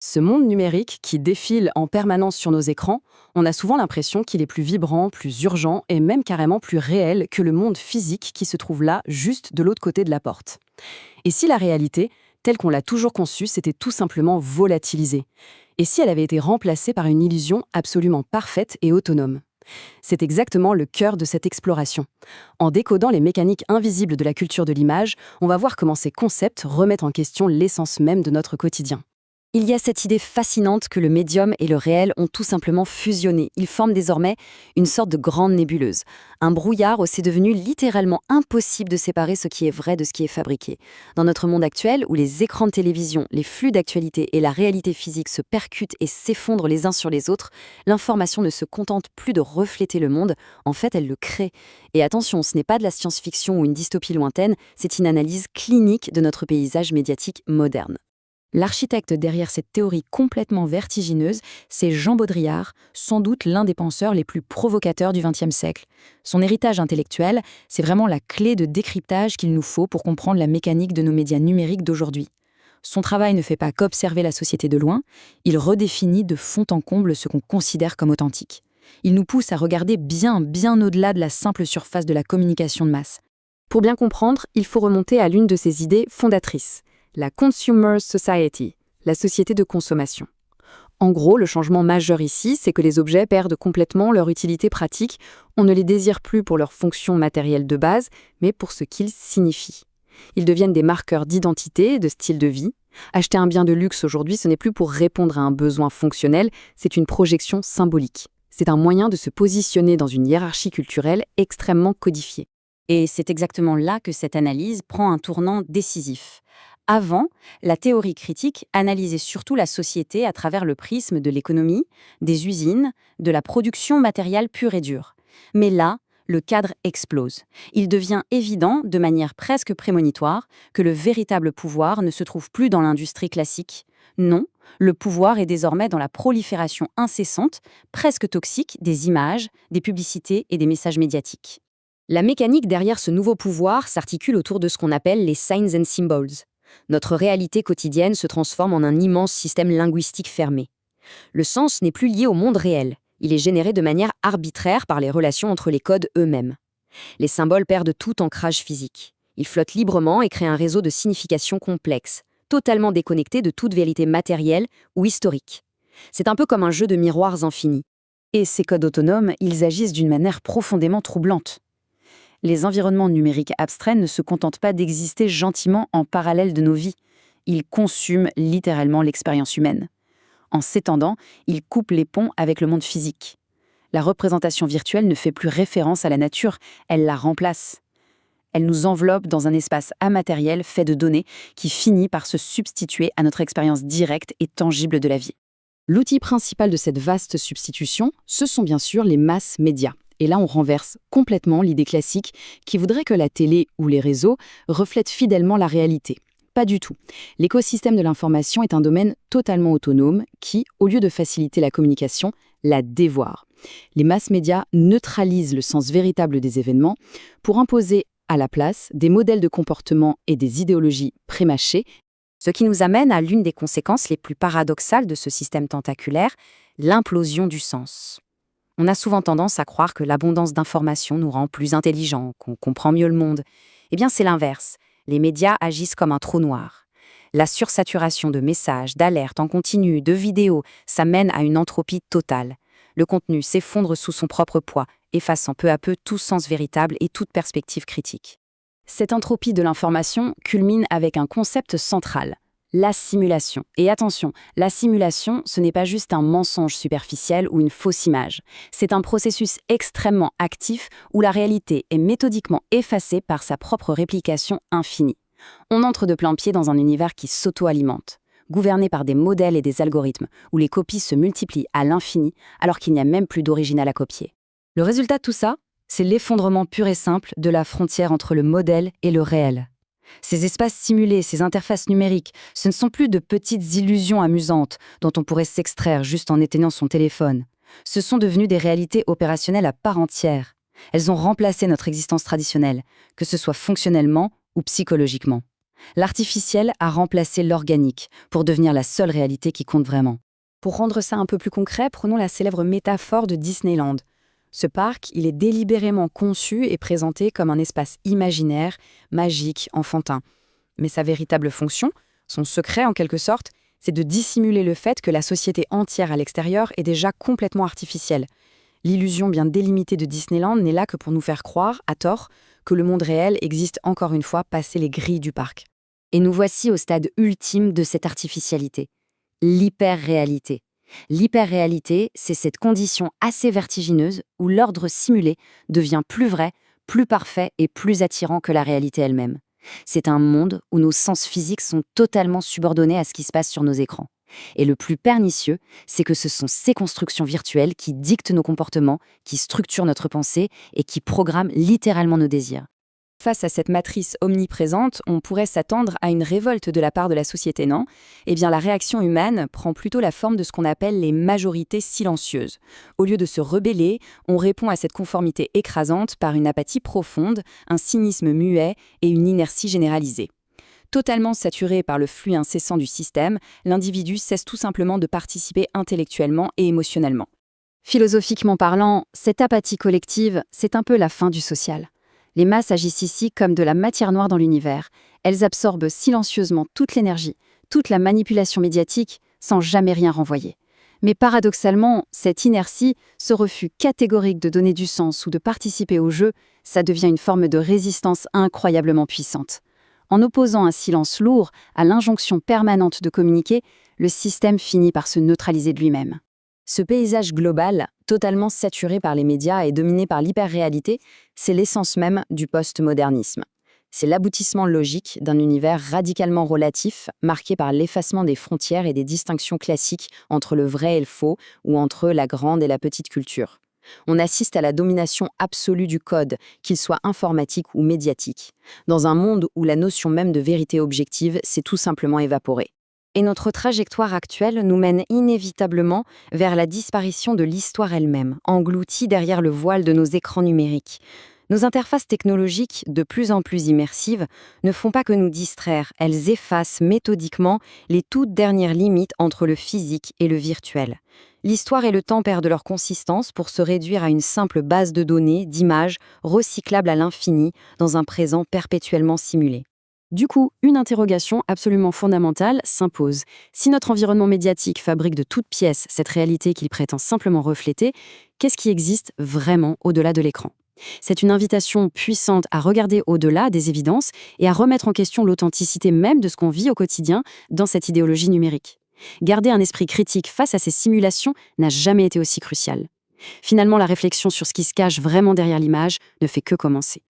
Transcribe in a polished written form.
Ce monde numérique qui défile en permanence sur nos écrans, on a souvent l'impression qu'il est plus vibrant, plus urgent et même carrément plus réel que le monde physique qui se trouve là, juste de l'autre côté de la porte. Et si la réalité, telle qu'on l'a toujours conçue, s'était tout simplement volatilisée? Et si elle avait été remplacée par une illusion absolument parfaite et autonome? C'est exactement le cœur de cette exploration. En décodant les mécaniques invisibles de la culture de l'image, on va voir comment ces concepts remettent en question l'essence même de notre quotidien. Il y a cette idée fascinante que le médium et le réel ont tout simplement fusionné. Ils forment désormais une sorte de grande nébuleuse. Un brouillard où c'est devenu littéralement impossible de séparer ce qui est vrai de ce qui est fabriqué. Dans notre monde actuel, où les écrans de télévision, les flux d'actualité et la réalité physique se percutent et s'effondrent les uns sur les autres, l'information ne se contente plus de refléter le monde, en fait elle le crée. Et attention, ce n'est pas de la science-fiction ou une dystopie lointaine, c'est une analyse clinique de notre paysage médiatique moderne. L'architecte derrière cette théorie complètement vertigineuse, c'est Jean Baudrillard, sans doute l'un des penseurs les plus provocateurs du XXe siècle. Son héritage intellectuel, c'est vraiment la clé de décryptage qu'il nous faut pour comprendre la mécanique de nos médias numériques d'aujourd'hui. Son travail ne fait pas qu'observer la société de loin, il redéfinit de fond en comble ce qu'on considère comme authentique. Il nous pousse à regarder bien au-delà de la simple surface de la communication de masse. Pour bien comprendre, il faut remonter à l'une de ses idées fondatrices, la Consumer Society, la société de consommation. En gros, le changement majeur ici, c'est que les objets perdent complètement leur utilité pratique. On ne les désire plus pour leur fonction matérielle de base, mais pour ce qu'ils signifient. Ils deviennent des marqueurs d'identité et de style de vie. Acheter un bien de luxe aujourd'hui, ce n'est plus pour répondre à un besoin fonctionnel, c'est une projection symbolique. C'est un moyen de se positionner dans une hiérarchie culturelle extrêmement codifiée. Et c'est exactement là que cette analyse prend un tournant décisif. Avant, la théorie critique analysait surtout la société à travers le prisme de l'économie, des usines, de la production matérielle pure et dure. Mais là, le cadre explose. Il devient évident, de manière presque prémonitoire, que le véritable pouvoir ne se trouve plus dans l'industrie classique. Non, le pouvoir est désormais dans la prolifération incessante, presque toxique, des images, des publicités et des messages médiatiques. La mécanique derrière ce nouveau pouvoir s'articule autour de ce qu'on appelle les signs and symbols. Notre réalité quotidienne se transforme en un immense système linguistique fermé. Le sens n'est plus lié au monde réel. Il est généré de manière arbitraire par les relations entre les codes eux-mêmes. Les symboles perdent tout ancrage physique. Ils flottent librement et créent un réseau de significations complexes, totalement déconnecté de toute vérité matérielle ou historique. C'est un peu comme un jeu de miroirs infinis. Et ces codes autonomes, ils agissent d'une manière profondément troublante. Les environnements numériques abstraits ne se contentent pas d'exister gentiment en parallèle de nos vies. Ils consument littéralement l'expérience humaine. En s'étendant, ils coupent les ponts avec le monde physique. La représentation virtuelle ne fait plus référence à la nature, elle la remplace. Elle nous enveloppe dans un espace immatériel fait de données qui finit par se substituer à notre expérience directe et tangible de la vie. L'outil principal de cette vaste substitution, ce sont bien sûr les masses médias. Et là, on renverse complètement l'idée classique qui voudrait que la télé ou les réseaux reflètent fidèlement la réalité. Pas du tout. L'écosystème de l'information est un domaine totalement autonome qui, au lieu de faciliter la communication, la dévoire. Les masses médias neutralisent le sens véritable des événements pour imposer à la place des modèles de comportement et des idéologies prémâchées, Ce qui nous amène à l'une des conséquences les plus paradoxales de ce système tentaculaire, l'implosion du sens. On a souvent tendance à croire que l'abondance d'informations nous rend plus intelligents, qu'on comprend mieux le monde. Eh bien, c'est l'inverse. Les médias agissent comme un trou noir. La sursaturation de messages, d'alertes en continu, de vidéos, ça mène à une entropie totale. Le contenu s'effondre sous son propre poids, effaçant peu à peu tout sens véritable et toute perspective critique. Cette entropie de l'information culmine avec un concept central, la simulation. Et attention, la simulation, ce n'est pas juste un mensonge superficiel ou une fausse image. C'est un processus extrêmement actif où la réalité est méthodiquement effacée par sa propre réplication infinie. On entre de plain-pied dans un univers qui s'auto-alimente, gouverné par des modèles et des algorithmes, où les copies se multiplient à l'infini alors qu'il n'y a même plus d'original à copier. Le résultat de tout ça, c'est l'effondrement pur et simple de la frontière entre le modèle et le réel. Ces espaces simulés, ces interfaces numériques, ce ne sont plus de petites illusions amusantes dont on pourrait s'extraire juste en éteignant son téléphone. Ce sont devenus des réalités opérationnelles à part entière. Elles ont remplacé notre existence traditionnelle, que ce soit fonctionnellement ou psychologiquement. L'artificiel a remplacé l'organique pour devenir la seule réalité qui compte vraiment. Pour rendre ça un peu plus concret, prenons la célèbre métaphore de Disneyland. Ce parc, il est délibérément conçu et présenté comme un espace imaginaire, magique, enfantin. Mais sa véritable fonction, son secret en quelque sorte, c'est de dissimuler le fait que la société entière à l'extérieur est déjà complètement artificielle. L'illusion bien délimitée de Disneyland n'est là que pour nous faire croire, à tort, que le monde réel existe encore une fois passé les grilles du parc. Et nous voici au stade ultime de cette artificialité, l'hyper-réalité. L'hyper-réalité, c'est cette condition assez vertigineuse où l'ordre simulé devient plus vrai, plus parfait et plus attirant que la réalité elle-même. C'est un monde où nos sens physiques sont totalement subordonnés à ce qui se passe sur nos écrans. Et le plus pernicieux, c'est que ce sont ces constructions virtuelles qui dictent nos comportements, qui structurent notre pensée et qui programment littéralement nos désirs. Face à cette matrice omniprésente, on pourrait s'attendre à une révolte de la part de la société, non? Eh bien, la réaction humaine prend plutôt la forme de ce qu'on appelle les majorités silencieuses. Au lieu de se rebeller, on répond à cette conformité écrasante par une apathie profonde, un cynisme muet et une inertie généralisée. Totalement saturé par le flux incessant du système, l'individu cesse tout simplement de participer intellectuellement et émotionnellement. Philosophiquement parlant, cette apathie collective, c'est un peu la fin du social. Les masses agissent ici comme de la matière noire dans l'univers. Elles absorbent silencieusement toute l'énergie, toute la manipulation médiatique, sans jamais rien renvoyer. Mais paradoxalement, cette inertie, ce refus catégorique de donner du sens ou de participer au jeu, ça devient une forme de résistance incroyablement puissante. En opposant un silence lourd à l'injonction permanente de communiquer, le système finit par se neutraliser de lui-même. Ce paysage global, totalement saturé par les médias et dominé par l'hyper-réalité, c'est l'essence même du postmodernisme. C'est l'aboutissement logique d'un univers radicalement relatif, marqué par l'effacement des frontières et des distinctions classiques entre le vrai et le faux, ou entre la grande et la petite culture. On assiste à la domination absolue du code, qu'il soit informatique ou médiatique, dans un monde où la notion même de vérité objective s'est tout simplement évaporée. Et notre trajectoire actuelle nous mène inévitablement vers la disparition de l'histoire elle-même, engloutie derrière le voile de nos écrans numériques. Nos interfaces technologiques, de plus en plus immersives, ne font pas que nous distraire, elles effacent méthodiquement les toutes dernières limites entre le physique et le virtuel. L'histoire et le temps perdent leur consistance pour se réduire à une simple base de données, d'images, recyclables à l'infini, dans un présent perpétuellement simulé. Du coup, une interrogation absolument fondamentale s'impose. Si notre environnement médiatique fabrique de toutes pièces cette réalité qu'il prétend simplement refléter, qu'est-ce qui existe vraiment au-delà de l'écran ? C'est une invitation puissante à regarder au-delà des évidences et à remettre en question l'authenticité même de ce qu'on vit au quotidien dans cette idéologie numérique. Garder un esprit critique face à ces simulations n'a jamais été aussi crucial. Finalement, la réflexion sur ce qui se cache vraiment derrière l'image ne fait que commencer.